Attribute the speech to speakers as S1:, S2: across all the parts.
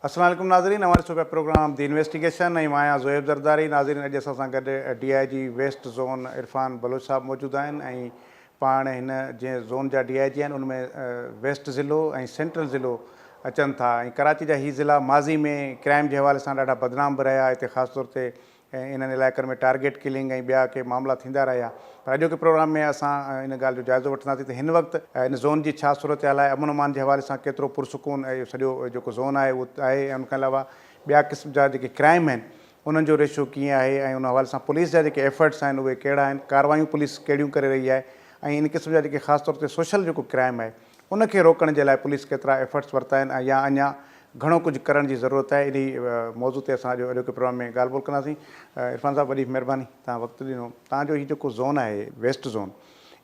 S1: अस्सलाम वालेकुम नाज़रीन, हमारे सुबह प्रोग्राम दी इन्वेस्टिगेशन ऐं मां आहियां ज़ोएब ज़रदारी। नाज़रीन, अॼु असां सां गॾु DIG west zone Irfan Baloch sahab मौजूदु आहिनि ऐं पाण हिन जीअं ज़ोन जा DIG आहिनि उनमें वेस्ट ज़िलो ऐं सेंट्रल ज़िलो अचनि था ऐं कराची जा ही ज़िला माज़ी में क्राइम जे हवाले सां ॾाढा बदनाम बि रहिया। हिते ख़ासि तौर ते इन्हनि इलाइक़नि में टारगेट किलिंग ऐं ॿिया के मामला थींदा रहिया। पर अॼोके प्रोग्राम में असां इन ॻाल्हि जो जाइज़ो वठंदासीं त हिन वक़्तु इन ज़ोन जी छा सूरत हाल आहे, अमन अमान जे हवाले सां केतिरो पुरसुकून ऐं सॼो जेको ज़ोन आहे उहो आहे, ऐं उनखां अलावा ॿिया क़िस्म जा जेके क्राइम आहिनि उन्हनि जो रेशो कीअं आहे ऐं उन हवाले सां पुलिस जा जेके एफर्ट्स आहिनि उहे कहिड़ा आहिनि, कार्रवायूं पुलिस कहिड़ियूं करे रही आहे ऐं इन क़िस्म जा जेके ख़ासि तौर ते सोशल जेको क्राइम आहे उनखे रोकण जे लाइ पुलिस केतिरा एफर्ट्स वरिता आहिनि ऐं या अञा घणो कुझु करण जी ज़रूरत आहे। इन मौज़ू ते असां अॼोके प्रोग्राम में ॻाल्हि ॿोल कंदासीं। इरफान साहब, वॾी महिरबानी, तव्हां वक़्तु ॾिनो। तव्हांजो हीउ जेको ज़ोन आहे वेस्ट ज़ोन,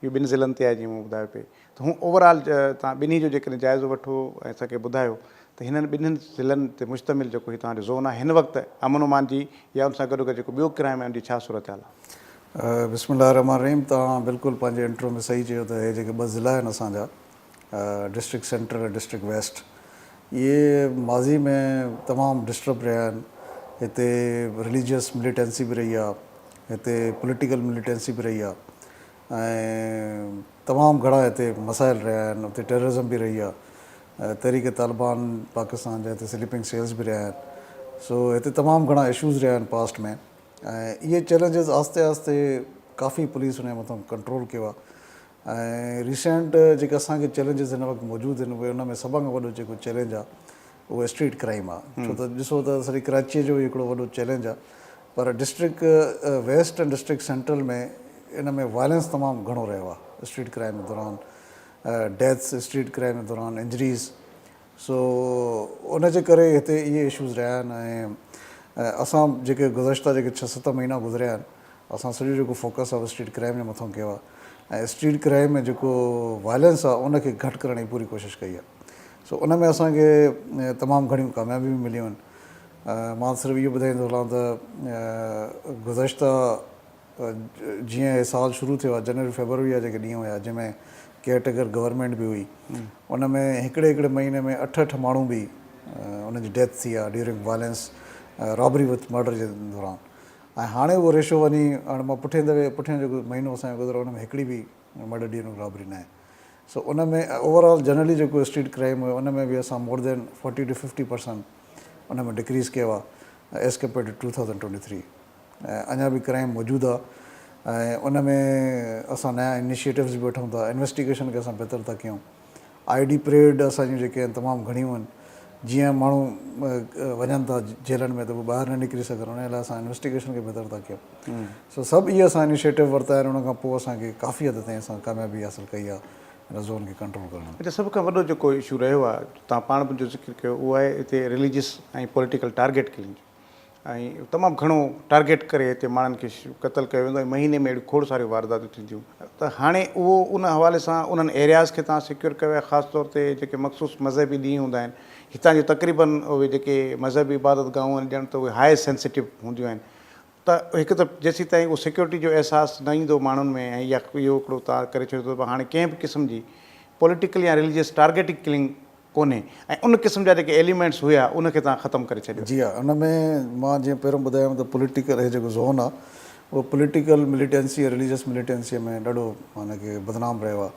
S1: इहो ॿिनि ज़िलनि ते आहे जीअं मूं ॿुधायो पिए, त हू ओवरऑल तव्हां ॿिन्ही जो जेकॾहिं जाइज़ो वठो ऐं असांखे ॿुधायो त हिननि ॿिन्हिनि ज़िलनि ते मुश्तमिल जेको हीउ तव्हांजो ज़ोन आहे हिन वक़्तु अमन अमान जी या उन सां गॾो गॾु जेको ॿियो क्राइम आहे उनजी छा सूरत हाल आहे?
S2: बिस्मिल्लाह रहमान रहीम। तव्हां बिल्कुलु पंहिंजे इंट्रो में सही चयो त हे जेके ॿ ज़िला आहिनि असांजा, डिस्ट्रिक्ट सेंटर ऐं डिस्ट्रिक्ट वेस्ट, इहे माज़ी में तमामु डिस्टर्ब रहिया आहिनि। हिते रिलीजियस मिलिटेंसी बि रही आहे, हिते पॉलिटिकल मिलिटेंसी बि रही आहे ऐं तमामु घणा हिते मसाइल रहिया आहिनि। हुते टेररिज़म बि रही आहे, तहरीक तालिबान पाकिस्तान जा हिते स्लीपिंग सेल्स बि रहिया आहिनि। सो हिते तमामु घणा इशूज़ रहिया आहिनि पास्ट में ऐं इहे चैलेंजिस आहिस्ते आहिस्ते काफ़ी पुलिस उन जे मथां कंट्रोल कयो आहे। ऐं रिसेंट जेके असांखे चैलेंजिस हिन वक़्तु मौजूदु आहिनि उहे उन में सभ खां वॾो जेको चैलेंज आहे उहो स्ट्रीट क्राइम आहे। छो त ॾिसो त सॼी कराचीअ जो हिकिड़ो वॾो चैलेंज आहे, पर डिस्ट्रिक्ट वेस्ट ऐं डिस्ट्रिक्ट सेंट्रल में इन में वायलेंस तमामु घणो रहियो आहे स्ट्रीट क्राइम जे दौरान, डेथ्स स्ट्रीट क्राइम जे दौरान, इंजरीज़। सो उनजे करे हिते इहे इशूज़ रहिया आहिनि ऐं असां जेके गुज़श्ता जेके 6-7 महीना गुज़रिया आहिनि असां सॼो जेको फोकस आहे स्ट्रीट क्राइम जे मथां कयो आहे ऐं स्ट्रीट क्राइम में जेको वायलेंस आहे उनखे घटि करण जी पूरी कोशिशि कई आहे। सो उन में असांखे तमामु घणियूं कामयाबियूं बि मिलियूं आहिनि। मां सिर्फ़ु इहो ॿुधाईंदो हलां त गुज़श्ता जीअं हे साल शुरू थियो आहे, जनवरी फरवरी जा जेके ॾींहं हुया जंहिंमें केयरटेकर गवर्नमेंट बि हुई, उन में हिकिड़े महीने में 8 माण्हू बि उनजी डेथ थी आहे during violence, robbery with murder जे दौरान। ऐं हाणे उहो रेशो वञी, हाणे मां पुठियां जेको महीनो असांजो गुज़रो उन में हिकिड़ी बि मर्डर ड्यूरिंग रॉबरी न आहे। सो उन में ओवरऑल जनरली जेको स्ट्रीट क्राइम हुयो उन में बि असां मोर देन 40 to 50% उन में डिक्रीज़ कयो आहे एज़ कम्पेयर टू 2023। ऐं अञा बि क्राइम मौजूदु आहे ऐं उन में असां नया इनिशिएटिव्स बि वठूं था, इन्वेस्टिगेशन खे असां बहितर था कयूं। ID परेड असांजूं जेके आहिनि तमामु घणियूं आहिनि, जीअं माण्हू वञनि था जेलनि में त उहे ॿाहिरि न निकिरी सघनि, उन लाइ असां इन्वेस्टिगेशन खे बहितर था कयूं। सो सभु इहे असां इनिशिएटिव वरिता आहिनि। उन खां पोइ असांखे काफ़ी हद ताईं असां कामयाबी हासिलु कई आहे हिन ज़ोन खे कंट्रोल करण में।
S1: अच्छा, सभ खां वॾो जेको इशू रहियो आहे तव्हां पाण बि जो ज़िक्र कयो उहो आहे हिते रिलीजियस ऐं पॉलिटिकल टारगेट किलिंग ऐं तमामु घणो टारगेट करे हिते माण्हुनि खे क़तल कयो वेंदो ऐं महीने में अहिड़ियूं खोड़ सारियूं वारदातूं थींदियूं। त हाणे उहो उन हवाले सां उन्हनि एरियाज़ खे तव्हां सिक्योर कयो आहे, ख़ासि तौर ते जेके मख़सूस मज़हबी ॾींहं हूंदा आहिनि हितां जो तक़रीबन उहे जेके मज़हबी इबादत गाहूं आहिनि ॼण त उहे हाई सेंसिटिव हूंदियूं आहिनि। त हिकु त जेसीं ताईं उहो सिक्योरिटी जो अहसासु न ईंदो माण्हुनि में ऐं या इहो हिकिड़ो तव्हां करे छॾियो त हाणे कंहिं बि क़िस्म जी पॉलिटिकल या रिलीजियस टारगेटिंग किलिंग कोन्हे ऐं उन क़िस्म जा जेके एलिमेंट्स हुया उनखे तव्हां ख़तमु करे छॾियो?
S2: जी हा, उन में मां जीअं पहिरियों ॿुधायांव त पॉलिटिकल हे जेको ज़ोन आहे उहो पॉलिटिकल मिलिटेंसी ऐं रिलीजियस मिलिटेंसीअ में ॾाढो माना की बदनाम रहियो आहे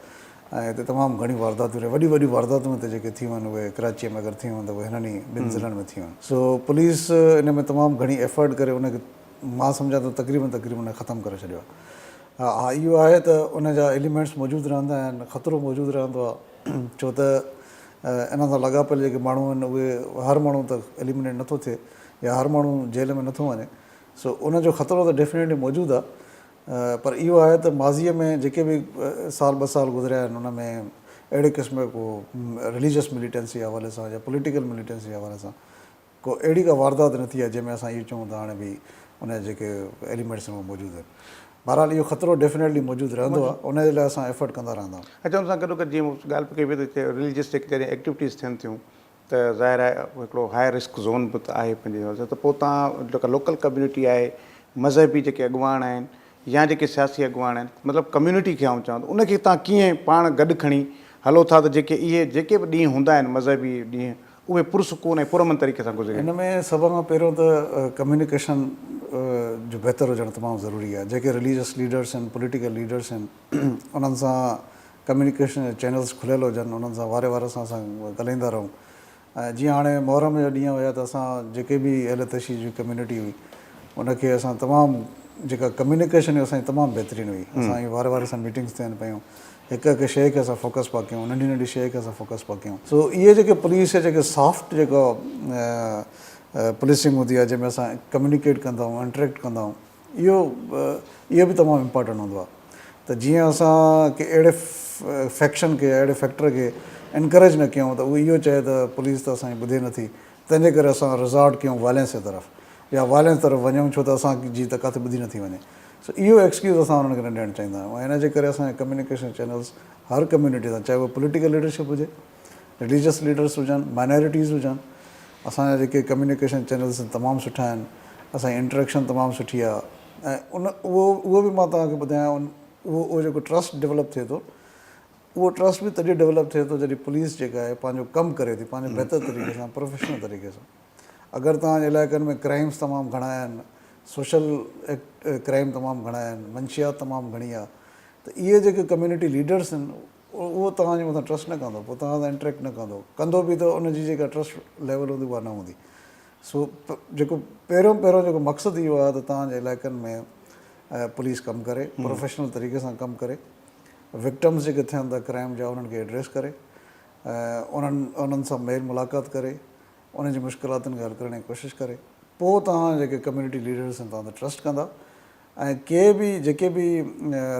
S2: ऐं हिते तमामु घणी वारदातूं रहियूं, वॾियूं वारदातूं हिते जेके थियूं आहिनि उहे कराचीअ में अगरि थियूं आहिनि त उहे हिननि ॿिनि ज़िलनि में थियूं आहिनि। सो पुलिस इन में तमामु घणी एफर्ट करे उनखे मां सम्झां त तक़रीबन ख़तमु करे छॾियो आहे। हा, इहो आहे त उन जा एलिमेंट्स मौजूदु रहंदा आहिनि, ख़तरो मौजूदु रहंदो आहे, छो त इन सां लॻापियल जेके माण्हू आहिनि उहे हर माण्हू त एलिमिनेट नथो थिए या हर माण्हू जेल में नथो वञे। सो उनजो ख़तरो त डेफिनेटली मौजूदु आहे, पर इहो आहे त माज़ीअ में जेके बि साल 2 साल गुज़रिया आहिनि उन में अहिड़े क़िस्म को रिलीजियस मिलिटेंसी जे हवाले सां या पॉलिटिकल मिलिटेंसी जे हवाले सां को अहिड़ी का वारदात न थी आहे जंहिंमें असां इहो चऊं त हाणे बि उन जेके एलिमेंट्स आहिनि उहे मौजूदु आहिनि। बहरहाल इहो ख़तरो डेफिनेटली मौजूदु रहंदो आहे, उनजे लाइ असां एफर्ट कंदा रहंदा आहियूं।
S1: अच्छा, हुन सां गॾो गॾु जीअं ॻाल्हि कई वई त हिते रिलीजियस जेके जॾहिं एक्टिविटीज़ थियनि थियूं त ज़ाहिर आहे हिकिड़ो हाई रिस्क ज़ोन बि त आहे पंहिंजे हिसाब सां, त पोइ तव्हां जेका लोकल कम्यूनिटी आहे, मज़हबी जेके अॻुवान आहिनि या जेके सियासी अॻुवान आहिनि, मतिलबु कम्यूनिटी खे आऊं चवां त उनखे तव्हां कीअं पाण गॾु खणी हलो था त जेके इहे जेके बि ॾींहं हूंदा आहिनि मज़हबी ॾींहं उहे पुरसकून ऐं पुरमन तरीक़े सां गुज़रे।
S2: हिन में सभ खां पहिरियों त कम्युनिकेशन जो बहितर हुजणु तमामु ज़रूरी आहे। जेके रिलीजियस लीडर्स आहिनि, पॉलिटिकल लीडर्स आहिनि, उन्हनि सां कम्युनिकेशन चैनल्स खुलियल हुजनि, उन्हनि सां वारे वारे सां असां ॻाल्हाईंदा रहूं। ऐं जीअं हाणे मुहर्रम जा ॾींहं हुया त असां जेके बि अहल तशी जी कम्यूनिटी हुई उनखे असां तमामु जेका कम्युनिकेशन हुई असांजी तमामु बहितरीनु हुई। असांजी वारे वारे सां मीटिंग्स थियनि पियूं, हिकु हिकु शइ खे असां फोकस पिया कयूं, नंढी नंढी शइ खे असां फोकस पिया कयूं। सो इहे जेके पुलिस जा जेके सॉफ्ट जेको पुलिसिंग हूंदी आहे, जंहिंमें असां कम्युनिकेट कंदा आहियूं, इंटरेक्ट कंदा आहियूं, इहो बि तमामु इम्पॉर्टेंट हूंदो आहे। त जीअं असां के अहिड़े फैक्शन खे, अहिड़े फैक्टर खे इनकरेज न कयूं त उहो इहो चए त पुलिस त असांजी ॿुधे नथी, तंहिंजे करे असां रिज़ॉर्ट कयूं वायलेंस जे तरफ़ या वायलेंस तरफ़ वञूं, छो त असांजी त किथे ॿुधी नथी वञे। सो इहो एक्सक्यूज़ असां हुननि खे न ॾियणु चाहींदा आहियूं। ऐं हिन जे करे असांजे कम्युनिकेशन चैनल्स हर कम्यूनिटी सां, चाहे उहो पॉलिटिकल लीडरशिप हुजे, रिलीजियस लीडर्स हुजनि, माइनॉरिटीज़ हुजनि, असांजा जेके कम्युनिकेशन चैनल्स आहिनि तमामु सुठा आहिनि। असांजी इंट्रैक्शन तमामु सुठी आहे। ऐं उहो बि मां तव्हांखे ॿुधायां, उहो जेको ट्रस्ट डेवलप थिए थो, उहो ट्रस्ट बि तॾहिं डेवलप थिए थो जॾहिं पुलिस जेका आहे पंहिंजो कमु करे थी, पंहिंजे बहितर तरीक़े सां, प्रोफेशनल तरीक़े सां। अगरि तव्हांजे इलाइक़नि में क्राइम्स तमामु घणा आहिनि, सोशल क्राइम तमामु घणा आहिनि, मंशियात तमामु घणी आहे, त इहे जेके कम्यूनिटी लीडर्स आहिनि उहो तव्हांजे मथां ट्रस्ट न कंदो, पोइ तव्हां सां इंटरेक्ट न कंदो बि त उनजी जेका ट्रस्ट लेवल हूंदी उहा न हूंदी। सो जेको पहिरियों जेको मक़सदु इहो आहे त तव्हांजे इलाइक़नि में पुलिस कमु करे, प्रोफेशनल तरीक़े सां कमु करे, विक्टम्स जेके थियनि था क्राइम जा उन्हनि खे एड्रेस करे, उन्हनि सां मेल मुलाक़ात करे, उन्हनि जी मुश्किलातुनि खे हल करण जी कोशिशि करे, पोइ तव्हां जेके कम्यूनिटी लीडर्स आहिनि तव्हां त ट्रस्ट कंदा। ऐं जेके बि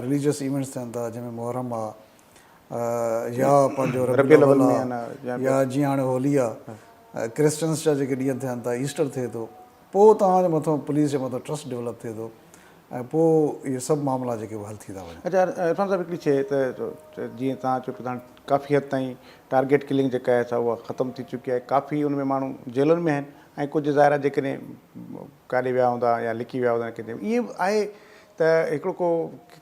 S2: रिलीजियस इवेंट्स थियनि था, जंहिंमें मुहर्रम आहे या पंहिंजो रबीउल अव्वल आहे, या जीअं हाणे होली आहे, क्रिश्चन्स जा जेके ॾींहं थियनि था, ईस्टर थिए थो, पोइ तव्हांजे मथां पुलिस जे मथां ट्रस्ट डेवलप थिए थो ऐं पोइ इहे सभु मामला जेके हल थी था वञनि।
S1: अच्छा इरफान साहिबु, हिकिड़ी शइ त जीअं तव्हां चयो पिया काफ़ी हद ताईं टारगेट किलिंग जेका आहे उहा ख़तमु थी चुकी आहे, काफ़ी उन में माण्हू जेलुनि में आहिनि ऐं कुझु ज़ाहिर आहे जेकॾहिं काॾे विया हूंदा या लिकी विया हूंदा किथे, ईअं आहे त हिकिड़ो को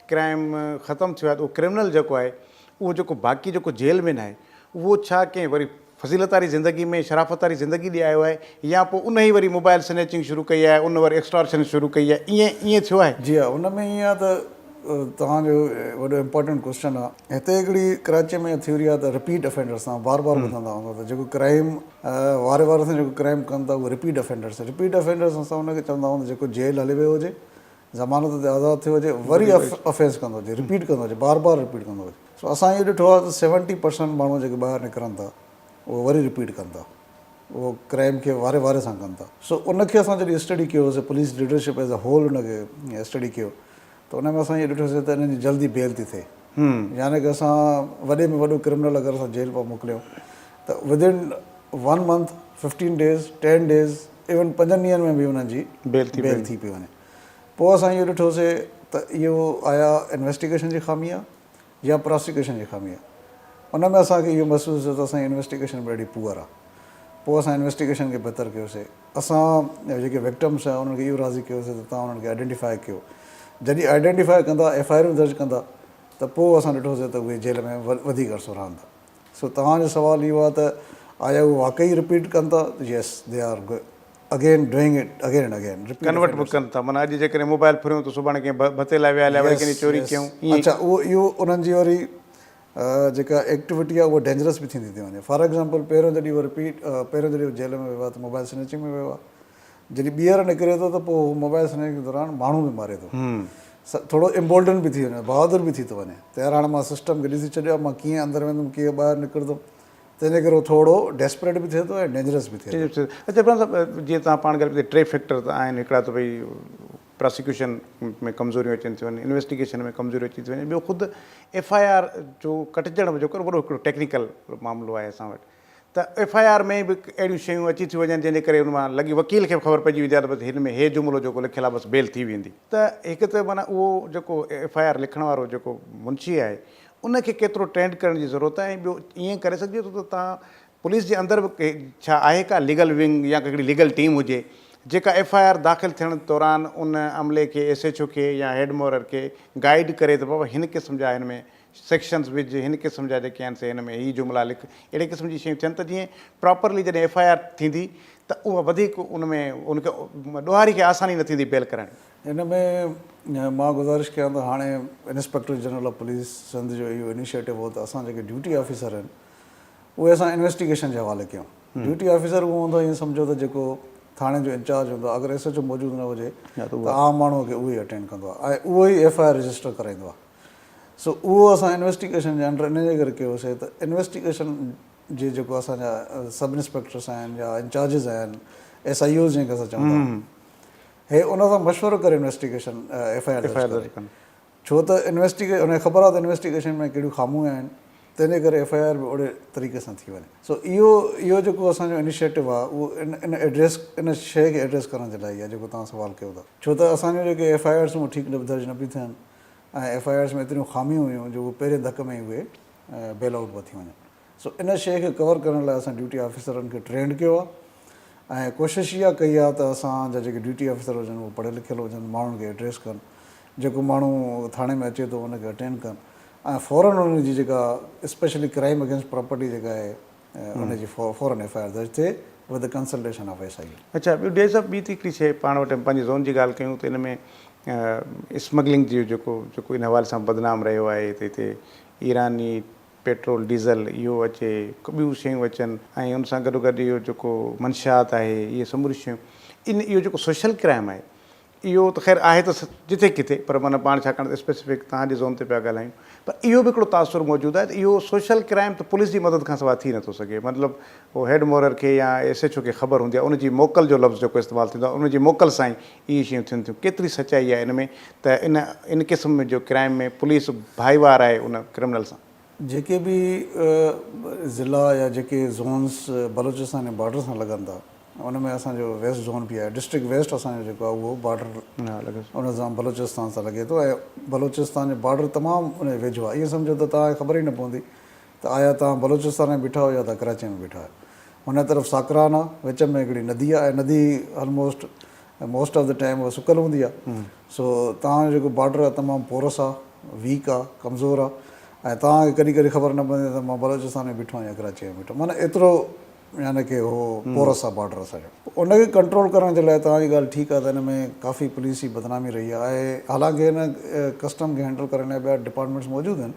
S1: क्राइम ख़तमु थियो आहे त उहो क्रिमिनल जेको आहे उहो जेको बाक़ी जेको जेल में न आहे उहो छा कंहिं वरी फज़ीलत वारी ज़िंदगी में, शराफ़त वारी ज़िंदगी ॾे आयो आहे, या पोइ उन ई वरी मोबाइल स्नैचिंग शुरू कई आहे, उन वरी एक्सटॉर्शन शुरू कई आहे, ईअं थियो आहे?
S2: जी हा, उन में ईअं आहे त तव्हांजो वॾो इम्पोर्टेंट क्वेश्चन आहे। हिते हिकिड़ी कराची में थ्योरी आहे त रिपीट अफेंडर्स, तव्हां बार बार ॿुधंदा हूंदा त जेको क्राइम वारे वारे सां जेको क्राइम कनि था उहे रिपीट अफेंडर्स असां उनखे चवंदा आहियूं जेको जेल हली वियो हुजे, ज़मानत ते आज़ादु थियो हुजे, वरी अफेंस कंदो हुजे, रिपीट कंदो हुजे, बार बार रिपीट कंदो हुजे। सो असां इहो ॾिठो आहे त 70% माण्हू जेके ॿाहिरि निकिरनि था उहो वरी रिपीट कनि था, उहो क्राइम खे वारे वारे सां कनि था। सो उनखे असां जॾहिं स्टडी कयोसीं, police leadership as a whole उनखे स्टडी कयो त उन में असां इहो ॾिठोसीं त इन्हनि जी जल्दी बेल थी थिए। यानी की असां वॾे में वॾो क्रिमिनल अगरि असां जेल पिया मोकिलियूं त within 1 month, 15 days, 10 days, even 5 ॾींहंनि में बि उन्हनि जी बेल थी पई वञे। पोइ असां इहो ॾिठोसीं त इहो आया इन्वेस्टिगेशन जी ख़ामी आहे या प्रोसिक्यूशन जी ख़ामी आहे। उन में असांखे इहो महसूसु थियो त असांजी इन्वेस्टिगेशन बि ॾाढी पुअर आहे। पोइ असां इन्वेस्टिगेशन खे बहितर कयोसीं। असां जेके विक्टम्स आहे उन्हनि खे इहो राज़ी कयोसीं त तव्हां उन्हनि खे आइडेंटिफाई कयो। जॾहिं आइडेंटिफाई कंदा, FIR दर्ज कंदा त पोइ असां ॾिठोसीं त उहे जेल में वधीक अर्सो रहंदा। सो तव्हांजो सुवालु इहो आहे त आया उहे वाक़ई रिपीट कनि था? Yes, they are again doing it again and again,
S1: convert बि कनि था। माना अॼु जेकॾहिं मोबाइल फुरियूं त सुभाणे कंहिं भते लाइ विया हलिया, वरी कंहिं चोरी कयूं।
S2: अच्छा, इहो उन्हनि जी वरी जेका एक्टिविटी आहे उहा डेंजरस बि थींदी थी वञे। फॉर एग्ज़ाम्पल, पहिरियों जॾहिं उहो जेल में वियो आहे त मोबाइल स्नैचिंग में वियो आहे। जॾहिं ॿीहर निकिरे थो त पोइ मोबाइल स्नैचिंग दौरान माण्हू बि मारे थो, थोरो इम्बोल्डन बि थी वञे, बहादुर बि थी थो वञे त यार हाणे मां सिस्टम खे ॾिसी छॾियो आहे, मां कीअं अंदरि वेंदुमि, कीअं ॿाहिरि निकिरंदुमि। तंहिंजे करे उहो थोरो डेस्परेट बि थिए थो ऐं डेंजरस बि थिए थो।
S1: अच्छा इरफान साहिबु, जीअं तव्हां पाण ॻाल्हि कयो 3 फैक्टर त आहिनि। हिकिड़ा त भई प्रोसिक्यूशन में कमज़ोरियूं अचनि थियूं वञनि, इन्वेस्टिगेशन में कमज़ोरियूं अची थियूं वञनि, ॿियो ख़ुदि FIR जो कटिजण में जेको वॾो हिकिड़ो टेक्निकल मामिलो आहे असां वटि, त FIR में बि अहिड़ियूं शयूं अची थियूं वञनि जंहिंजे करे उन मां लॻी वकील खे ख़बर पइजी वेंदी आहे त बसि हिन में हे जुमिलो जेको लिखियलु आहे बसि बेल थी वेंदी। त हिकु त माना उहो जेको FIR लिखण वारो जेको मुंशी आहे उनखे केतिरो ट्रेंड करण जी ज़रूरत आहे। ऐं ॿियो ईअं करे सघिजे थो त तव्हां पुलिस जे अंदरि बि छा आहे का लीगल विंग या हिकिड़ी लीगल टीम हुजे जेका FIR दाख़िल थियण दौरान उन अमले खे, SHO खे या हेड मोहर खे गाइड करे त बाबा हिन क़िस्म जा हिन में सेक्शन्स विझ हिन क़िस्म जा जेके आहिनि से हिन में हीअ जुमिला लिख अहिड़े क़िस्म जी शयूं थियनि त जीअं प्रॉपरली जॾहिं FIR थींदी त उहा वधीक उन में उनखे ॾोहारी खे आसानी न थींदी बेल करण।
S2: हिन में मां गुज़ारिश कयां त हाणे inspector general of police Sindh जो इहो इनिशिएटिव हो त असां जेके ड्यूटी ऑफिसर आहिनि उहे असां इन्वेस्टिगेशन जे हवाले कयूं। ड्यूटी ऑफिसर उहो हूंदो ईअं सम्झो त जेको थाणे जो इंचार्ज हूंदो आहे, अगरि SHO मौजूदु न हुजे त आम माण्हूअ खे उहो ई अटेंड कंदो आहे ऐं उहो ई FIR रजिस्टर कराईंदो आहे। सो उहो असां इन्वेस्टिगेशन जे अंडर इन जे करे कयोसीं त इन्वेस्टिगेशन जे जेको असांजा सब इंस्पेक्टर्स आहिनि या इंचार्जिस आहिनि SIOs जंहिंखे असां चवंदा आहियूं, हे उन सां मशवरो करे इन्वेस्टिगेशन FIR दर्ज कनि। छो त उनखे ख़बर आहे त इन्वेस्टिगेशन में कहिड़ियूं ख़ामियूं आहिनि, तंहिंजे करे FIR बि ओड़े तरीक़े सां थी वञे। सो इहो जेको असांजो इनिशिएटिव आहे उहो इन शइ खे एड्रेस करण जे लाइ आहे जेको तव्हां सुवालु कयो था। छो त असांजो जेके FIRs हूं ठीकु दर्ज न पियूं थियनि ऐं FIRs में एतिरियूं ख़ामियूं हुयूं जो उहे पहिरें धक में ई उहे बेल आउट पिया थी वञनि। सो इन शइ खे कवर करण लाइ असां ड्यूटी ऑफिसरनि खे ट्रेंड कयो आहे ऐं कोशिशि इहा कई आहे त असांजा जेके ड्यूटी ऑफिसर हुजनि उहे पढ़ियल लिखियल हुजनि, माण्हुनि खे एड्रेस कनि, जेको माण्हू थाणे में अचे थो उनखे अटेंड कनि ऐं फ़ौरन उनजी जेका स्पेशली क्राइम अगेंस्ट प्रॉपर्टी जेका आहे उनजी फ़ौरन FIR दर्ज थिए with the consultation of SIO।
S1: अच्छा, ॿियो ॾे सभु ॿी हिकिड़ी शइ पाण वटि पंहिंजी ज़ोन जी ॻाल्हि कयूं त हिन में स्मगलिंग जी जेको इन हवाले सां बदनाम रहियो आहे त हिते ईरानी पेट्रोल डीज़ल इहो अचे, ॿियूं शयूं अचनि ऐं उन सां गॾोगॾु इहो जेको मंशात आहे, इहे समूरियूं शयूं इहो जेको सोशल क्राइम आहे इहो त ख़ैर आहे त जिथे किथे, पर माना पाण छाकाणि त स्पेसिफिक तव्हांजी ज़ोन ते पिया ॻाल्हायूं, पर इहो बि हिकिड़ो तासुरु मौजूदु आहे त इहो सोशल क्राइम त पुलिस जी मदद खां सवाइ थी नथो सघे। मतिलबु उहो हेड मोरर खे या SHO खे ख़बर हूंदी आहे, उनजी मोकल जो लफ़्ज़ जेको इस्तेमालु थींदो आहे उनजी मोकल सां ई इहे शयूं थियनि थियूं। केतिरी सचाई आहे इन में त इन क़िस्म जो क्राइम में पुलिस भाईवार आहे उन क्रिमिनल सां?
S2: जेके बि ज़िला या जेके ज़ोन्स बलोचिस्तान जे बॉर्डर सां लॻनि था उन में असांजो वेस्ट ज़ोन बि आहे। डिस्ट्रिक्ट वेस्ट असांजो जेको आहे उहो बॉर्डर उन सां बलोचिस्तान सां लॻे थो ऐं बलोचिस्तान जो बॉर्डर तमामु उन वेझो आहे। ईअं सम्झो त तव्हांखे ख़बर ई न पवंदी त आया तव्हां बलोचिस्तान में बीठा हो या तव्हां कराची में बीठा आहियो। हुन तरफ़ साकरान आहे, विच में हिकिड़ी नदी आहे ऐं नदी almost most of the time उहा सुकल हूंदी आहे। सो तव्हांजो जेको बॉर्डर आहे तमामु पोरस आहे, वीक आहे, कमज़ोर आहे ऐं तव्हांखे कॾहिं कॾहिं ख़बर न पवंदी त मां बलोचिस्तान में बीठो आहियां या कराची में बीठो, माना एतिरो यानी की उहो पोरस आहे बॉर्डर असांजो। उनखे कंट्रोल करण जे लाइ तव्हांजी ॻाल्हि ठीकु आहे त हिन में काफ़ी पुलिस जी बदनामी रही आहे ऐं हालांकि हिन कस्टम खे हैंडल करण लाइ ॿिया डिपार्टमेंट्स मौजूदु आहिनि।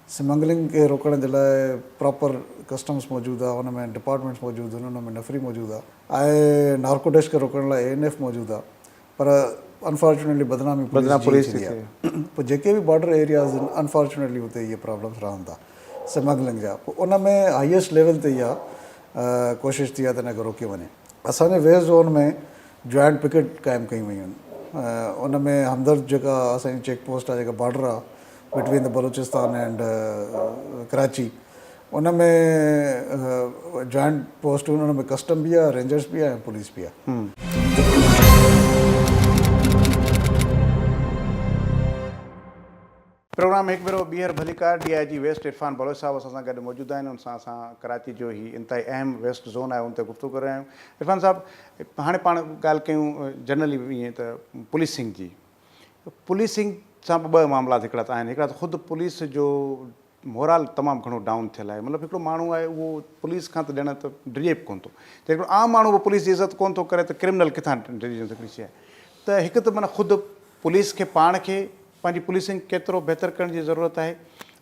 S2: स्मगलिंग खे रोकण जे लाइ प्रॉपर कस्टम्स मौजूदु आहे, हुन में डिपार्टमेंट्स मौजूदु आहिनि, हुन में नफ़री मौजूदु आहे ऐं नार्कोटिक्स खे रोकण लाइ ANF मौजूदु आहे। पर अनफॉर्चुनेटली बदनामी पुलिस जी आहे। पोइ जेके बि बॉर्डर एरियाज़ आहिनि अनफॉर्चुनेटली हुते इहे प्रॉब्लम्स रहनि था स्मगलिंग जा। पोइ उन में हाईएस्ट लेवल ते इहा कोशिशि थी आहे त हिनखे रोके वञे। असांजे वेस्ट ज़ोन में जॉइंट पिकेट क़ाइमु कयूं वयूं आहिनि। उन में हमदर्द जेका असांजी चेक पोस्ट आहे, जेका बॉर्डर आहे between the Balochistan and Karachi, उन में जॉइंट पोस्ट उन में कस्टम बि आहे, रेंजर्स बि आहे ऐं पुलिस बि आहे।
S1: प्रोग्राम में हिकु भेरो ॿीहर भलीकार DIG वेस्ट इरफान बलोच साहब असां सां गॾु मौजूदु आहिनि। उन सां असां कराची जो ई इंतिहाई अहम वेस्ट ज़ोन आहे उन ते गुफ़्तगू करे रहिया आहियूं। इरफान साहब, हाणे पाण ॻाल्हि कयूं जनरली ईअं त पुलिसिंग जी। पुलिसिंग सां ॿ मामला हिकिड़ा त आहिनि। हिकिड़ा त ख़ुदि पुलिस जो मोराल तमामु घणो डाउन थियल आहे। मतिलबु हिकिड़ो माण्हू आहे उहो पुलिस खां त ॼण त डिॼे बि कोन थो। त हिकिड़ो आम माण्हू उहो पुलिस जी इज़त कोन थो करे त क्रिमिनल किथां डिॼे हिकिड़ी शइ। त हिकु त माना ख़ुदि पुलिस खे पाण खे पंहिंजी पुलिसिंग केतिरो बहितर करण जी ज़रूरत आहे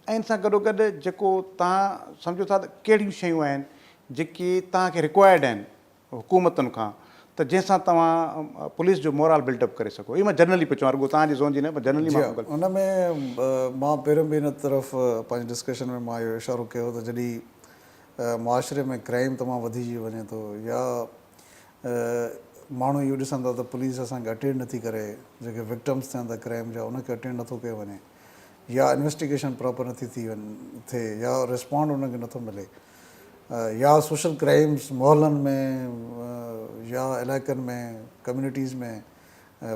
S1: ऐं इन सां गॾोगॾु जेको तव्हां सम्झो था त कहिड़ियूं शयूं आहिनि जेके तव्हांखे रिक्वायर्ड आहिनि हुकूमतुनि खां त जंहिंसां तव्हां पुलिस जो मोरल बिल्डअप करे सघो। इहो मां जनरली पियो चवां, रुॻो तव्हांजी ज़ोन जी न, पर जनरली
S2: हुन में मां पहिरियों बि हिन तरफ़ पंहिंजी डिस्कशन में मां इहो इशारो कयो त जॾहिं मुआशिरे में क्राइम तमामु वधिजी वञे थो या माण्हू इहो ॾिसनि था त पुलिस असांखे अटेंड नथी करे, जेके विक्टम्स थियनि था क्राइम जा उनखे अटेंड नथो कयो वञे या इन्वेस्टिगेशन प्रॉपर नथी थिए या रिस्पॉन्ड उनखे नथो मिले या सोशल क्राइम्स मोहल्लनि में या इलाइक़नि में कम्यूनिटीज़ में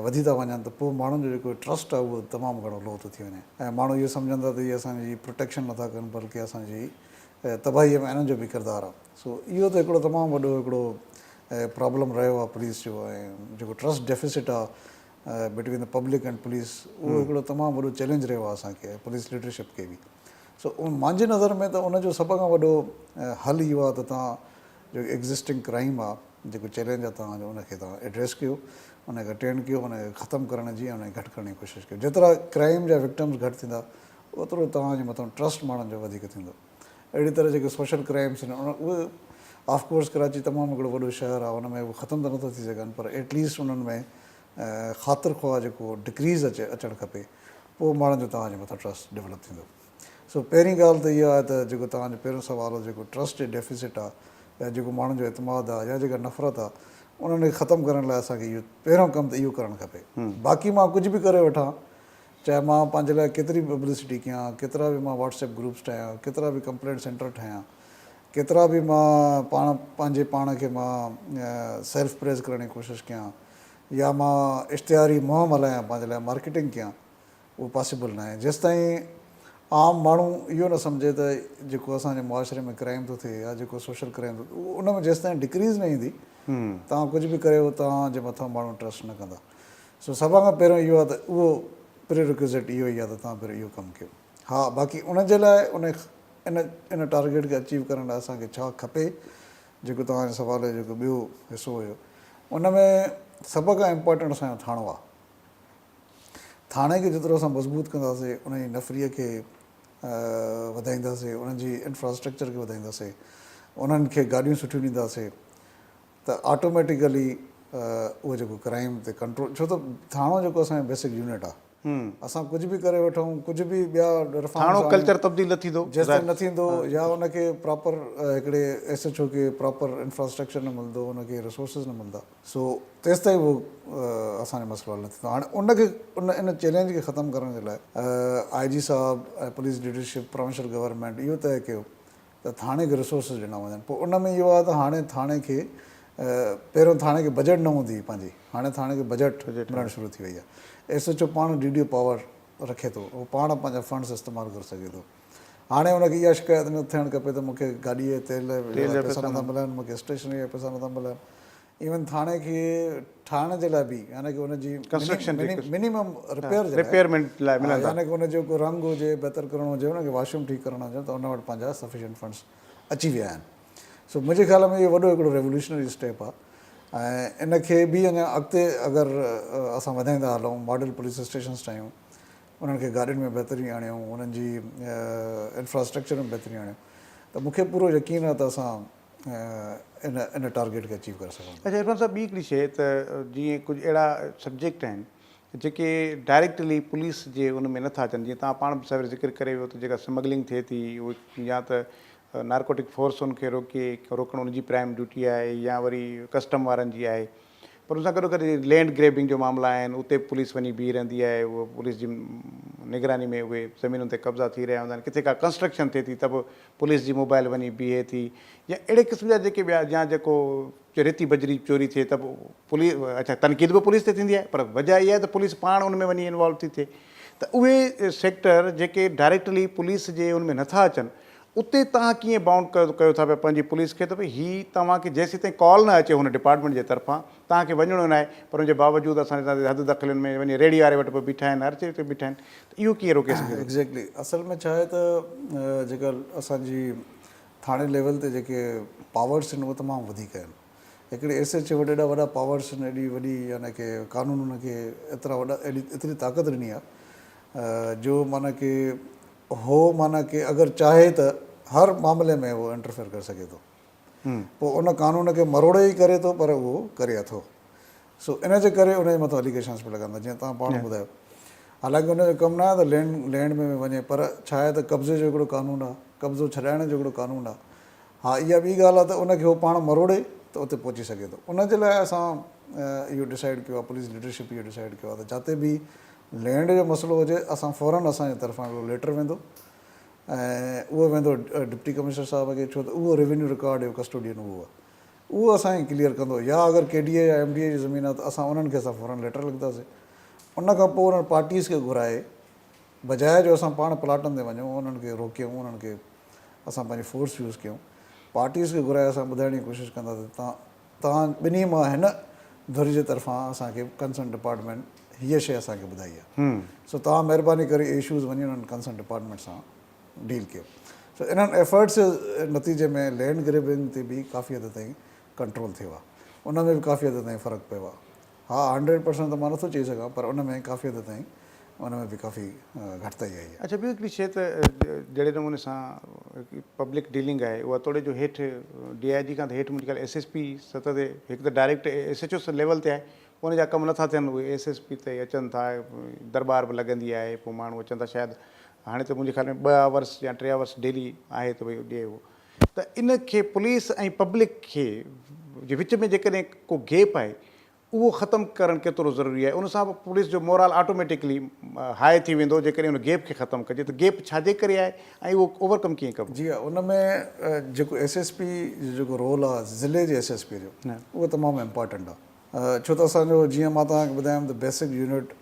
S2: वधी था वञनि त पोइ माण्हुनि जो जेको ट्रस्ट आहे उहो तमामु घणो लो थो थी वञे ऐं माण्हू इहो सम्झनि था त इहे असांजी प्रोटेक्शन नथा कनि बल्कि असांजी तबाहीअ में इन्हनि जो बि किरदारु आहे। सो इहो त हिकिड़ो तमामु वॾो हिकिड़ो प्रॉब्लम रहियो आहे पुलिस जो ऐं जेको ट्रस्ट डेफिसिट आहे between the public and police, उहो हिकिड़ो तमामु वॾो चैलेंज रहियो आहे असांखे पुलिस लीडरशिप खे बि। सो मुंहिंजी नज़र में त उनजो सभ खां वॾो हल इहो आहे त तव्हां जो एग्ज़िस्टिंग क्राइम आहे जेको चैलेंज आहे तव्हांजो उनखे तव्हां एड्रेस कयो, उनखे अटेंड कयो, उनखे ख़तमु करण जी ऐं उनखे घटि करण जी कोशिशि कयो। जेतिरा क्राइम जा विक्टिम्स घटि थींदा ओतिरो तव्हांजे मथां ट्रस्ट माण्हुनि जो वधीक थींदो। अहिड़ी तरह जेके सोशल क्राइम्स आहिनि उहे ऑफकोर्स कराची तमामु हिकिड़ो वॾो शहर आहे, हुन में उहे ख़तमु त नथो थी सघनि, पर एटलीस्ट उन्हनि में ख़ातिर ख़्वाह जेको डिक्रीज़ अचणु खपे, पोइ माण्हुनि जो तव्हांजे मथां ट्रस्ट डेवलप थींदो। सो पहिरीं ॻाल्हि त इहा आहे त जेको तव्हांजो पहिरियों सुवाल हो जेको ट्रस्ट जो डेफिसिट आहे या जेको माण्हुनि जो एतमाद आहे या जेका नफ़रत आहे उन्हनि खे ख़तमु करण लाइ असांखे इहो पहिरियों कमु त इहो करणु खपे। बाक़ी मां कुझु बि करे वठां, चाहे मां पंहिंजे लाइ केतिरी पब्लिसिटी कयां, केतिरा बि मां व्हाट्सएप ग्रुप्स ठाहियां, केतिरा बि कंप्लेंट सेंटर ठाहियां, केतिरा बि मां पंहिंजे पाण खे मां सेल्फ प्रेज़ करण जी कोशिशि कयां या मां इश्तिहारी मुहिम हलायां, पंहिंजे लाइ मार्केटिंग कयां, उहो पॉसिबल न आहे जेसिताईं आम माण्हू इहो न सम्झे त जेको असांजे मुआशिरे में क्राइम थो थिए या जेको सोशल क्राइम थो थिए उन में जेसिताईं डिक्रीज़ न ईंदी तव्हां कुझु बि कयो तव्हांजे मथां माण्हू ट्रस्ट न कंदा। सो सभ खां पहिरियों इहो आहे त उहो प्रीरिक्विज़िट इहो ई आहे त तव्हां पहिरियों इहो कमु कयो। हा, बाक़ी उनजे लाइ इन टारगेट खे अचीव करण लाइ असांखे छा खपे, जेको तव्हांजे सुवाल जो जेको ॿियो हिसो हुयो उन में सभ खां इम्पोर्टेंट असांजो थाणो आहे। थाणे खे जेतिरो असां मज़बूत कंदासीं, उनजी नफ़रीअ खे वधाईंदासीं, उन्हनि जी इंफ्रास्ट्रक्चर खे वधाईंदासीं, उन्हनि खे गाॾियूं सुठियूं ॾींदासीं त ऑटोमेटिकली उहो जेको क्राइम ते कंट्रोल, छो त थाणो जेको असांजो बेसिक यूनिट आहे, असां कुझु बि करे वठूं, कुझु बि ॿिया
S1: थाणो कल्चर तब्दील न थींदो
S2: जेसिताईं न थींदो या उनखे प्रॉपर हिकिड़े SHO खे प्रॉपर इंफ्रास्ट्रक्चर न मिलंदो, उनखे रिसोर्सिस न मिलंदा, सो तेसिताईं उहो असांजो मसइलो हल न थींदो। हाणे उनखे इन चैलेंज खे ख़तमु करण जे लाइ IG साहब ऐं पुलिस लीडरशिप प्रोविंशियल गवर्नमेंट इहो तइ कयो त थाणे खे रिसोर्सिस ॾिना वञनि। पोइ उन में इहो आहे त हाणे थाणे खे पहिरियों थाणे खे बजट न हूंदी हुई पंहिंजी, हाणे थाणे खे बजट मिलणु शुरू थी वई आहे। SHO पाण DDO पावर रखे थो, उहो पाण पंहिंजा फंड्स इस्तेमालु करे सघे थो। हाणे हुनखे इहा शिकायत न थियणु खपे त मूंखे गाॾीअ तेल जा पैसा नथा मिलनि, मूंखे स्टेशनरी जा पैसा नथा मिलनि। इवन थाणे खे ठाहिण जे लाइ बि यानी की हुनजी मिनिमम रिपेयरमेंट लाइ यानी की हुनजो को रंग हुजे, बहितर करणो हुजे, हुनखे वॉशरूम ठीकु करणो हुजे त हुन वटि पंहिंजा सफिशिएंट फंड्स अची विया आहिनि। सो मुंहिंजे ख़्याल में इहो वॾो हिकिड़ो रेवोल्यूशनरी स्टेप आहे ऐं इनखे बि अञा अॻिते अगरि असां वधाईंदा हलूं, मॉडल पुलिस स्टेशन्स ठाहियूं, उन्हनि खे गाॾियुनि में बहितरी आणियूं, उन्हनि जी इंफ्रास्ट्रक्चर में बहितरी आणियूं, त मूंखे पूरो यकीन आहे त असां इन टारगेट खे अचीव करे सघूं।
S1: अच्छा इरफान साहब, ॿी हिकिड़ी शइ त जीअं कुझु अहिड़ा सब्जेक्ट आहिनि जेके डायरेक्टली पुलिस जे उन में नथा अचनि, जीअं तव्हां पाण बि सवेर ज़िक्र करे वियो त जेका स्मगलिंग थिए थी उहे या त नारकोटिक फोर्स उनखे रोकणु उनजी प्राइम ड्यूटी आहे या वरी कस्टम वारनि जी आहे, पर उन सां गॾो गॾु लैंड ग्रेबिंग जो मामला आहिनि, उते पुलिस वञी बीह रहंदी आहे, उहो पुलिस जी निगरानी में उहे ज़मीनुनि ते कब्ज़ा थी रहिया हूंदा आहिनि, किथे का कंस्ट्रक्शन थिए थी त बि पुलिस जी मोबाइल वञी बीहे थी, या अहिड़े क़िस्म जा जेके ॿिया या जेको रेती बजरी चोरी थिए त पोइ पुलिस, अच्छा तनक़ीद बि पुलिस ते थींदी आहे, पर वजह इहा आहे त पुलिस पाण उन में वञी इन्वॉल्व थी थिए। त उहे सेक्टर जेके डायरेक्टली पुलिस जे उन में नथा अचनि, उते तव्हां कीअं बाउंड कयो था पिया पंहिंजी पुलिस खे त भई हीअ तव्हांखे जेसीं ताईं कॉल न अचे हुन डिपार्टमेंट जे तरफ़ां तव्हांखे वञिणो न आहे, पर हुनजे बावजूदु असांजे हद दख़लनि में वञी रेडी वारे वटि बि बीठा आहिनि, हर चीज़ ते बीठा आहिनि, त इहो कीअं रोके सघे?
S2: एग्ज़ैक्टली, असल में छा आहे त जेका असांजी थाणे लेवल ते जेके पावर्स आहिनि उहे तमामु वधीक आहिनि। हिकिड़े SHO एॾा वॾा पावर्स आहिनि, एॾी वॾी यानी की कानून हुनखे एतिरा वॾा एतिरी ताक़त ॾिनी आहे जो माना की हो माना की अगरि चाहे त हर मामले में उहो इंटरफेयर करे सघे थो, पोइ उन कानून खे मरोड़े ई करे थो, पर उहो करे थो। सो इन जे करे उनजे मथां एलिगेशन्स बि लॻंदा, जीअं तव्हां पाण ॿुधायो। हालांकि हुनजो कमु न आहे त लैंड में वञे, पर छा आहे त कब्ज़े जो हिकिड़ो कानून आहे, कब्ज़ो छॾाइण जो हिकिड़ो कानून आहे। हा, इहा ॿी ॻाल्हि आहे त उनखे उहो पाण मरोड़े त उते पहुची सघे थो। उनजे लाइ असां इहो डिसाइड कयो आहे, पुलिस लीडरशिप इहो डिसाइड कयो आहे त जिते बि लैंड जो मसइलो हुजे असां फ़ौरन असांजे तरफ़ां हिकिड़ो लेटर वेंदो ऐं उहो वेंदो डिप्टी कमिश्नर साहब खे, छो त उहो रेवेन्यू रिकॉर्ड जो कस्टोडियन उहो असांखे क्लियर कंदो, या अगरि KDA या MDA जी ज़मीन आहे त असां उन्हनि खे असां फ़ौरन लेटर लिखंदासीं। उनखां पोइ उन्हनि पार्टीज़ खे घुराए, बजाए जो असां पाण प्लाटनि ते वञूं, उन्हनि खे रोकियूं, उन्हनि खे असां पंहिंजी फोर्स यूज़ कयूं, पार्टीज़ खे घुराए असां ॿुधाइण जी कोशिशि कंदासीं तव्हां ॿिन्ही मां हिन धुर जे तरफ़ां असांखे कंसर्न डिपार्टमेंट हीअ शइ असांखे ॿुधाई आहे, सो तव्हां महिरबानी करे इशूज़ वञी उन्हनि कंसर्न डिपार्टमेंट सां डील कयो। सो इन्हनि एफर्ट्स जे नतीजे में लैंड ग्रेबिंग ते बि काफ़ी हद ताईं कंट्रोल थियो आहे, उन में बि काफ़ी हद ताईं फ़र्क़ु पियो आहे। हा 100% त मां नथो चई सघां, पर उन में काफ़ी हद ताईं उन में बि काफ़ी घटिताई आई आहे।
S1: अच्छा, ॿियो हिकिड़ी शइ त जहिड़े नमूने सां पब्लिक डीलिंग आहे उहा थोरे जो हेठि DIG खां त हेठि मुंहिंजी ख़्याल SSP सतह ते हिकु त डायरेक्ट SHO लेवल ते आहे, उन जा कम नथा थियनि, उहे SSP ते अचनि था, दरबार बि लॻंदी आहे, पोइ माण्हू अचनि था। शायदि हाणे त मुंहिंजे ख़्याल में 2 आवर्स या 3 आवर्स डेली आहे त भई ॾिए उहो। त इन खे पुलिस ऐं पब्लिक खे जे विच में जेकॾहिं को गैप आहे उहो ख़तमु करणु केतिरो ज़रूरी आहे, उन सां पुलिस जो मोरल ऑटोमेटिकली हाई थी वेंदो जेकॾहिं उन गैप खे ख़तमु कजे। त गैप छाजे करे आहे ऐं उहो ओवरकम कीअं कबो?
S2: जी हा, उन में जेको SSP जो जेको रोल आहे ज़िले जे SSP जो, उहो तमामु इम्पॉर्टेंट आहे। छो त असांजो जीअं मां तव्हांखे ॿुधायमि त बेसिक यूनिट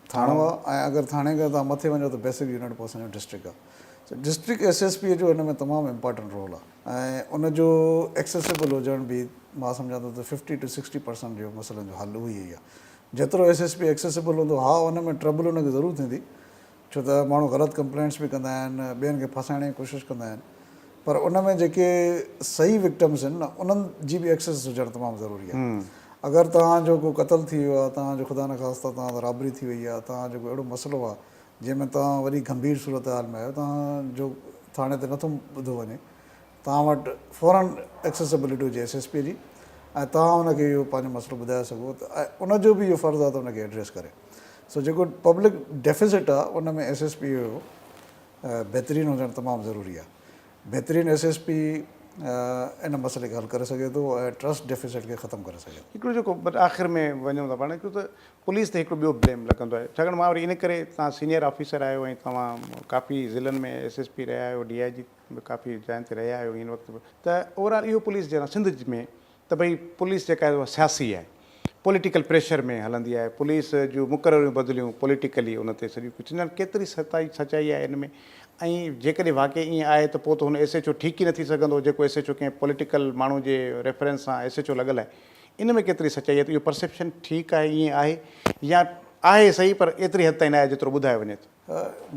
S2: थाणो आहे, ऐं अगरि थाणे खां तव्हां मथे वञो त बेसिक यूनिट पोइ असांजो डिस्ट्रिक्ट आहे। सो डिस्ट्रिक्ट SSP जो हिन में तमामु इम्पॉर्टेंट रोल आहे, ऐं उनजो एक्सेसिबल हुजण बि मां सम्झां थो त 50 to 60% जो मसइलनि जो हल उहो ई आहे। जेतिरो SSP एक्सेसिबल हूंदो, हा उन में ट्रबल उनखे ज़रूरु थींदी, छो त माण्हू ग़लति कंप्लेंट्स बि कंदा आहिनि, ॿियनि खे फसाइण जी कोशिशि कंदा आहिनि, पर उन में जेके सही विक्टिम्स आहिनि न, उन्हनि जी बि एक्सेस हुजणु तमामु ज़रूरी आहे। अगरि तव्हांजो को क़तल थी वियो आहे, तव्हांजो ख़ुदा न ख़ास्ता तव्हां सां रॉबरी थी वई आहे, तव्हांजो को अहिड़ो मसइलो आहे जंहिंमें तव्हां वरी गंभीर सूरत हाल में आहियो, तव्हांजो थाणे ते नथो ॿुधो वञे, तव्हां वटि फ़ौरन एक्सेसिबिलिटी हुजे SSP जी, ऐं तव्हां हुनखे इहो पंहिंजो मसइलो ॿुधाए सघो, त उनजो बि इहो फ़र्ज़ु आहे त उनखे एड्रेस करे। सो जेको पब्लिक डेफिसिट आहे उन में SSP जो बहितरीनु हुजणु तमामु ज़रूरी आहे। बहितरीनु SSP इन मसइले खे हल करे सघे थो ऐं ट्रस्ट डेफिसिट खे ख़तमु करे सघे थो।
S1: हिकिड़ो जेको आख़िर में वञूं था पाण, हिकिड़ो त पुलिस ते हिकिड़ो ॿियो ब्लेम लॻंदो आहे, छाकाणि मां वरी इन करे तव्हां सीनियर ऑफिसर आहियो ऐं तव्हां काफ़ी ज़िलनि में SSP रहिया आहियो, DIG बि काफ़ी जॻहियुनि ते रहिया आहियो इन वक़्तु बि, त ओवरऑल इहो पुलिस जे सिंध में त भई पुलिस जेका आहे उहा सियासी आहे, पॉलिटिकल प्रेशर में हलंदी आहे, पुलिस जूं मुक़ररियूं बदिलियूं पॉलिटिकली उन ते सॼियूं कुझु न केतिरी सचाई आहे इन में, ऐं जेकॾहिं वाक़ई ईअं आहे त पोइ त हुन SHO ठीकु ई न थी सघंदो जेको SHO कंहिं पॉलिटिकल माण्हू जे रेफरेंस सां SHO लॻल आहे। इन में केतिरी सचाई आहे, त इहो परसेप्शन ठीकु आहे, ईअं आहे या आहे सही पर एतिरी हद ताईं न आहे जेतिरो ॿुधायो वञे थो?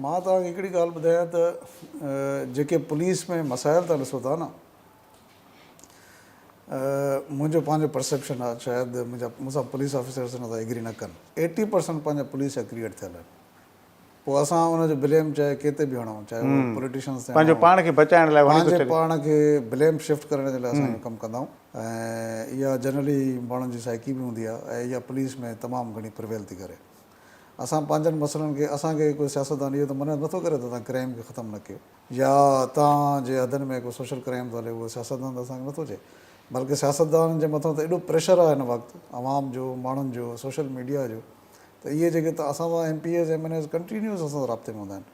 S2: मां तव्हांखे हिकिड़ी ॻाल्हि ॿुधायां त जेके पुलिस में मसाइल था ॾिसो था न, मुंहिंजो पंहिंजो परसेप्शन आहे, शायदि मूंसां पुलिस ऑफिसर्स न था एग्री न कनि, 80% पंहिंजा पुलिस जा क्रिएट थियल आहिनि। पोइ असां हुनजो ब्लेम चाहे केते बि हणूं, चाहे उहो पॉलिटिशियंस ते
S1: पंहिंजो पाण खे बचाइण लाइ,
S2: पंहिंजे पाण खे ब्लेम शिफ्ट करण जे लाइ असां इहो कमु कंदा आहियूं, ऐं इहा जनरली माण्हुनि जी साइकी बि हूंदी आहे, ऐं इहा पुलिस में तमामु घणी प्रिवेल थी करे। असां पंहिंजनि मसइलनि खे, असांखे कोई सियासतदान इहो त मना नथो करे त तव्हां क्राइम खे ख़तमु न कयो, या तव्हांजे हदनि में को सोशल क्राइम थो हले, उहो सियासतदान त असांखे नथो चए, बल्कि सियासतदान जे मथां त एॾो प्रेशर आहे हिन वक़्तु आवाम जो, माण्हुनि जो, सोशल मीडिया जो, त इहे जेके त असां सां MPs MNAs कंटिन्यूस असां राब्ते में हूंदा आहिनि।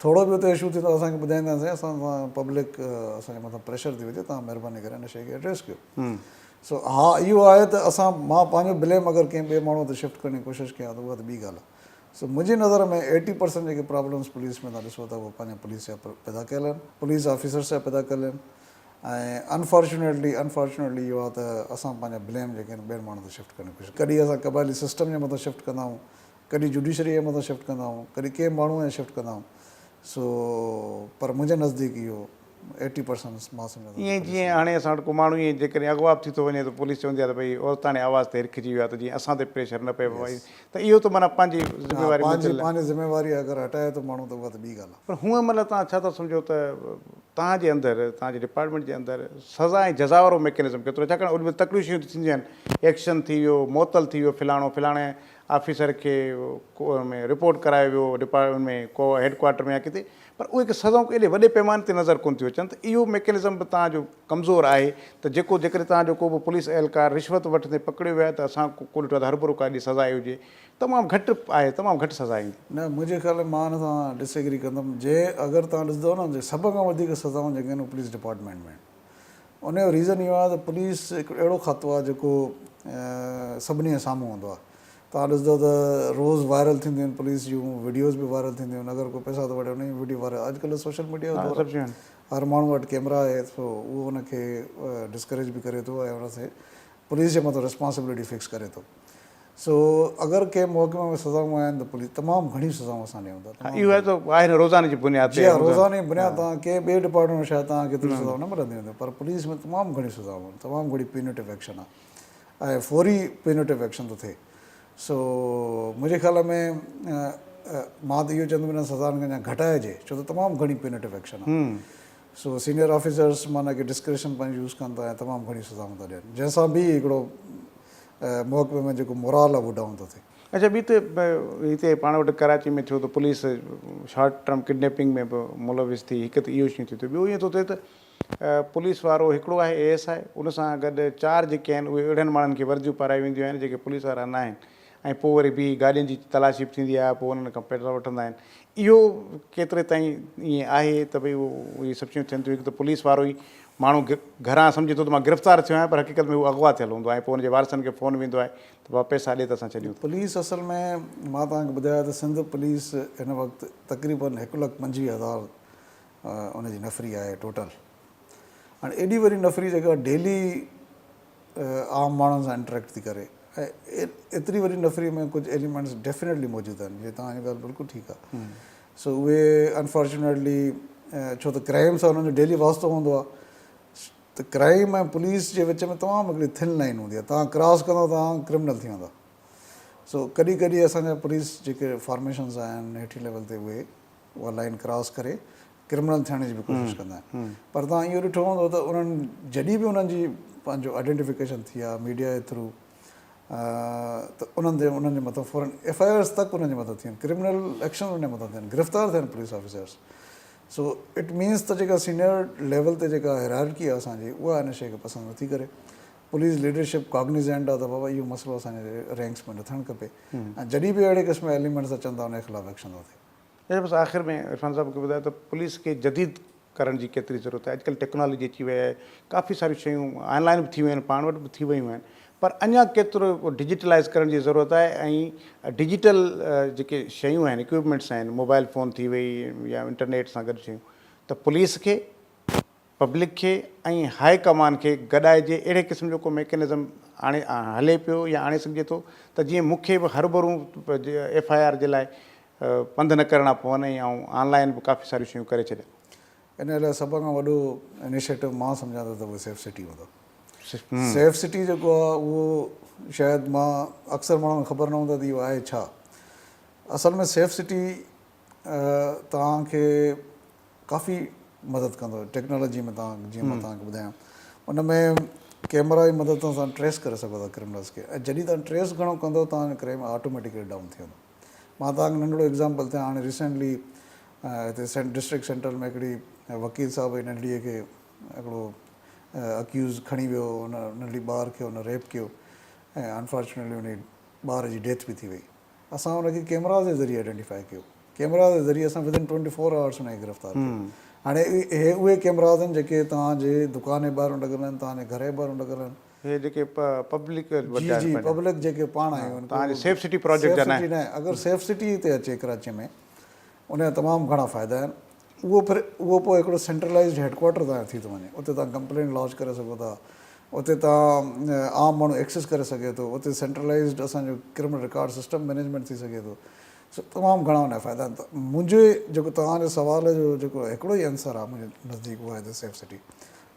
S2: थोरो बि हुते इशू थींदो असांखे ॿुधाईंदासीं, असां सां पब्लिक असांजे मथां प्रेशर थी वञे, तव्हां महिरबानी करे हिन शइ खे एड्रेस कयो। सो हा इहो आहे त मां पंहिंजो ब्लेम अगरि कंहिं ॿिए माण्हू ते शिफ्ट करण जी कोशिशि कयां त उहा त ॿी ॻाल्हि आहे। सो मुंहिंजी नज़र में 80% जेके प्रॉब्लम्स पुलिस में तव्हां ॾिसो था उहे पंहिंजे पुलिस जा पैदा कयल आहिनि, पुलिस ऑफिसर्स जा पैदा कयल आहिनि, ऐं अनफॉर्चुनेटली इहो आहे त असां पंहिंजा ब्लेम जेके आहिनि ॿियनि माण्हुनि ते शिफ्ट करण जी कोशिशि, कॾहिं असां क़बाइली सिस्टम जे मथां शिफ्ट कंदा आहियूं, कॾहिं जुडिशरी जे मथां शिफ्ट कंदा आहियूं, कॾहिं कंहिं माण्हूअ ते शिफ्ट कंदा आहियूं। सो पर मुंहिंजे नज़दीक इहो 80% मां सम्झां थो।
S1: ईअं जीअं हाणे असां वटि को माण्हू ईअं जेकॾहिं अॻुवाब थी थो वञे त पुलिस चवंदी आहे त भई औरताणे आवाज़ ते हिरखिजी वियो आहे, त जीअं असां ते प्रेशर न पए भई, त इहो त माना पंहिंजी ज़िमेवारी
S2: पंहिंजी ज़िमेवारी अगरि हटाए थो माण्हू त उहा त ॿी ॻाल्हि आहे।
S1: पर हूअं मतिलबु तव्हां छा था सम्झो त तव्हांजे अंदरि, तव्हांजे डिपार्टमेंट जे अंदरि सज़ा ऐं जज़ा वारो मैकेनिज़म केतिरो, छाकाणि उन में तकड़ियूं शयूं थींदियूं आहिनि, एक्शन थी वियो, मुअतल थी वियो, फलाणे ऑफिसर खे को में रिपोर्ट करायो वियो डिपार्टमेंट में, को हेडक्वार्टर में या किथे, पर उहे सज़ाऊं एॾे वॾे पैमाने ते नज़र कोन थियूं अचनि, त इहो मैकेनिज़म बि तव्हांजो कमज़ोर आहे, त जेकॾहिं तव्हांजो को बि पुलिस एहलकार रिश्वत वठंदे पकड़ियो वियो आहे त असां को ॾिठो आहे त हर भरू काॾे सज़ा हुजे, तमामु घटि आहे, तमामु घटि सज़ा ईंदी।
S2: न मुंहिंजे ख़्याल में मां हिन सां डिसएग्री कंदुमि, अगरि तव्हां ॾिसंदव न सभ खां वधीक सज़ाऊं जेके आहिनि पुलिस डिपार्टमेंट में, उनजो रीज़न इहो आहे त पुलिस हिकिड़ो अहिड़ो खातो आहे जेको सभिनी जे साम्हूं हूंदो आहे। तव्हां ॾिसंदव त रोज़ वायरल थींदियूं आहिनि पुलिस जूं वीडियोज़ बि वायरल थींदियूं आहिनि, अगरि कोई पैसा थो वठे उन जी वीडियो वायरल, अॼुकल्ह सोशल मीडिया हर माण्हू वटि कैमरा आहे, सो उहो उनखे डिस्करेज बि करे थो ऐं उन से पुलिस जे मथां रिस्पॉन्सिबिलिटी फिक्स करे थो। सो अगरि कंहिं मुहकमे में सज़ाऊं आहिनि त पुलिस तमामु घणी सज़ाऊं असां ॾियूं था।
S1: इहो आहे त आहे न रोज़ाने जी बुनियाद
S2: जी
S1: ते
S2: हा, रोज़ाने बुनियाद तां कंहिं ॿिए डिपार्टमेंट में शायदि तव्हां केतिरी सज़ाऊं न मिलंदियूं हूंदियूं, पर पुलिस में तमामु घणी सज़ाऊं आहिनि, तमामु घणी प्यूनिटिव एक्शन आहे ऐं फौरी प्यूनिटिव एक्शन थो थिए। सो मुंहिंजे ख़्याल में मां त इहो चवंदुमि हिन सज़ाउनि खे अञा घटाइजे, छो त तमामु घणी प्यूनिटिव एक्शन आहे। सो सीनियर ऑफिसर्स माना कि डिस्क्रिशन पंहिंजी यूज़ कनि था ऐं तमामु घणी सज़ाऊं था ॾियनि, जंहिंसां बि हिकिड़ो मुहकमे में जेको मोराल आहे उहो डाउन थो थिए।
S1: अच्छा, ॿी त हिते पाण वटि कराची में थियो त पुलिस शॉर्ट टर्म किडनैपिंग में बि मुलविस थी, हिकु त इहो शयूं थिए थो। ॿियो ईअं थो थिए त पुलिस वारो हिकिड़ो आहे ASI, उन सां गॾु 4 जेके आहिनि उहे अहिड़नि माण्हुनि खे वर्जियूं पाराई वेंदियूं आहिनि जेके पुलिस वारा न आहिनि, ऐं पोइ वरी बि गाॾियुनि जी तलाशी बि थींदी आहे, पोइ उन्हनि खां पेट्रोल वठंदा आहिनि। इहो केतिरे ताईं ईअं आहे त भई इहे सभु शयूं थियनि थियूं? हिकु त पुलिस वारो ई माण्हू घरां सम्झे थो त मां गिरफ़्तार थियो आहियां, पर हक़ीक़त में उहो अगवा थियल हूंदो आहे, पोइ हुनजे वारसनि खे फ़ोन वेंदो आहे त भाउ पैसा ॾे त असां छॾियूं।
S2: पुलिस असल में मां तव्हांखे ॿुधायां त सिंध पुलिस हिन वक़्तु तक़रीबन 1,25,000 उनजी नफ़री आहे टोटल। हाणे एॾी वॾी नफ़री जेका डेली आम माण्हुनि सां इंटरेक्ट थी करे, ऐं एतिरी वॾी नफ़री में कुझु एलिमेंट्स डेफिनेटली मौजूदु आहिनि, जीअं तव्हांजी ॻाल्हि बिल्कुलु ठीकु आहे। सो उहे अनफॉर्चुनेटली छो त क्राइम सां हुननि जो डेली वास्तो हूंदो आहे, त क्राइम ऐं पुलिस जे विच में तमामु हिकिड़ी थिन लाइन हूंदी आहे, तव्हां क्रॉस कंदव तव्हां क्रिमिनल थी वेंदा। सो कॾहिं कॾहिं असांजा पुलिस जेके फॉर्मेशन्स आहिनि हेठि लेवल ते उहे उहा लाइन क्रॉस करे क्रिमिनल थियण जी बि कोशिशि कंदा आहिनि, पर तव्हां इहो ॾिठो हूंदो त उन्हनि जॾहिं बि उन्हनि जी पंहिंजो आइडेंटिफिकेशन थी आहे मीडिया जे थ्रू, त उन्हनि जे मथां फ़ौरन FIRs तक उन्हनि जे मथां थियनि, क्रिमिनल एक्शन उनजे मथां थियनि, गिरफ़्तार थियनि police officers. So it means त जेका सीनियर लेवल ते जेका हिरारकी आहे असांजी, उहा हिन शइ खे पसंदि नथी करे। पुलिस लीडरशिप कॉग्निजेंट आहे त बाबा इहो मसइलो असांजे रैंक्स में न थियणु खपे, ऐं जॾहिं बि अहिड़े क़िस्म जा एलिमेंट्स अचनि था उनजे ख़िलाफ़ु एक्शन थो थिए।
S1: बसि आख़िर में इरफान साहिब खे ॿुधायो त पुलिस खे जदीद करण जी केतिरी ज़रूरत आहे? अॼुकल्ह टेक्नोलॉजी अची वई आहे, काफ़ी सारियूं शयूं ऑनलाइन बि थी वियूं आहिनि, पाण वटि बि थी वियूं आहिनि, पर अञा केतिरो डिजिटलाइज़ करण जी ज़रूरत आहे। ऐं डिजिटल जेके शयूं आहिनि, इक्विपमेंट्स आहिनि, मोबाइल फ़ोन थी वई या इंटरनेट सां गॾु शयूं, त पुलिस खे, पब्लिक खे ऐं हाई कमान खे गॾाइजे, अहिड़े क़िस्म जो को मैकेनिज़म हाणे हले पियो या आणे सघिजे थो त जीअं मूंखे बि हरूभरू FIR जे लाइ पंधु न करणा पवनि ऐं ऑनलाइन बि काफ़ी सारियूं शयूं करे छॾियनि?
S2: इन लाइ सभ खां वॾो इनिशिएटिव मां सम्झां थो त उहो सेफ सिटी हूंदो। सेफ सिटी जेको आहे उहो शायदि मां अक्सर माण्हुनि खे ख़बर न हूंदा त इहो आहे छा। असल में सेफ सिटी तव्हांखे काफ़ी मदद कंदो टेक्नोलॉजी में। जीअं मां तव्हांखे ॿुधायां, उन में कैमरा जी मदद सां तव्हां ट्रेस करे सघो था क्रिमिनल्स खे, ऐं जॾहिं तव्हां ट्रेस घणो कंदो तव्हांजो क्राइम ऑटोमेटिकली डाउन थी वेंदो। मां तव्हांखे नंढिड़ो एग्ज़ाम्पल ॾियां, हाणे रिसेंटली हिते डिस्ट्रिक्ट सेंट्रल में हिकिड़ी वकील साहिब जी नंढड़ीअ खे हिकिड़ो अक्यूज़ खणी वियो, हुन नंढड़ी ॿार खे हुन रेप कयो ऐं अनफॉर्चुनेटली उन ॿार जी डेथ बि थी वई। असां हुनखे कैमरा जे ज़रिए आइडेंटिफाई कयो, कैमरा जे ज़रिए असां विदिन 24 आवर्स हुनखे गिरफ़्तार कयो। हाणे हे उहे कैमराज़ आहिनि जेके तव्हांजे दुकान जे ॿाहिरि लॻल आहिनि, तव्हांजे घर जे ॿाहिरि लॻल आहिनि,
S1: हे जेके पब्लिक
S2: जी पब्लिक जेके पाण आहियूं
S1: तव्हांजे सेफ सिटी प्रोजेक्ट
S2: न। अगरि सेफ सिटी ते अचे कराची में, उनजा तमामु घणा फ़ाइदा आहिनि। उहो पोइ हिकिड़ो सेंट्रलाइज़्ड हेडक्वाटर तव्हांजो थी थो वञे, उते तव्हां कंप्लेन लॉन्च करे सघो था, उते तव्हां आम माण्हू एक्सेस करे सघे थो, उते सेंट्रलाइज़्ड असांजो क्रिमिनल रिकॉर्ड सिस्टम मैनेजमेंट थी सघे थो। तमामु घणा हुनजा फ़ाइदा आहिनि। त मुंहिंजे जेको तव्हांजे सुवाल जो जेको हिकिड़ो ई आंसर आहे मुंहिंजे नज़दीक, उहो आहे त सेफ सिटी।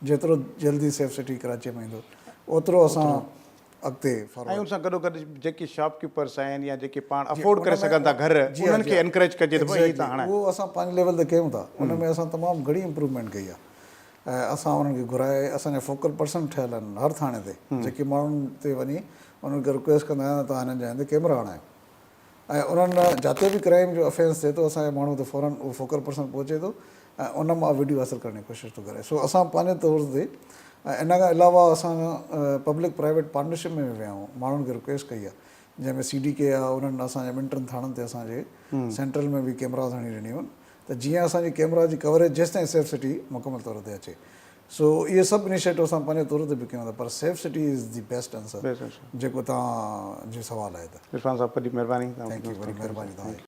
S2: जेतिरो जल्दी सेफ सिटी कराची में ईंदो ओतिरो असां अॻिते। ऐं
S1: उन सां गॾोगॾु जेके शॉपकीपर्स आहिनि या जेके पाण अफोर्ड करे सघनि था घर, उन्हनि खे एनकरेज कजे त भई
S2: उहो असां पंहिंजे लेवल ते कयूं था। उन में असां तमामु घणी इम्प्रूवमेंट कई आहे, ऐं असां उन्हनि खे घुराए, असांजा फोकल पर्सन ठहियल आहिनि हर थाणे ते, जेके माण्हुनि ते वञी उन्हनि खे रिक्वेस्ट कंदा आहियूं त तव्हां हिननि जॻहियुनि ते कैमरा हणायो, ऐं उन्हनि जिते बि क्राइम जो अफेंस थिए थो असांजे माण्हू ते फ़ौरन उहो फोकल पर्सन पहुचे थो ऐं उन मां वीडियो हासिलु करण जी कोशिशि थो करे। सो असां पंहिंजे तौर ते, ऐं इन खां अलावा असां पब्लिक प्राइवेट पार्टनरशिप में विया आहियूं, माण्हुनि खे रिक्वेस्ट कई आहे, जंहिंमें CDK आहे, उन्हनि असांजे ॿिनि 3 थाणनि ते असांजे सेंट्रल में बि कैमराज़ हणी ॾिनियूं आहिनि, त जीअं असांजी कैमरा जी कवरेज जेसिताईं सेफ सिटी मुकमल तौर ते अचे। सो इहे सभु इनिशिएटिव असां पंहिंजे तौर ते बि कयूं था, पर safe city is the best answer जेको तव्हांजो सुवालु आहे। त
S1: इरफान साहिब, वॾी महिरबानी।
S2: थैंक यू, वॾी महिरबानी तव्हांजी।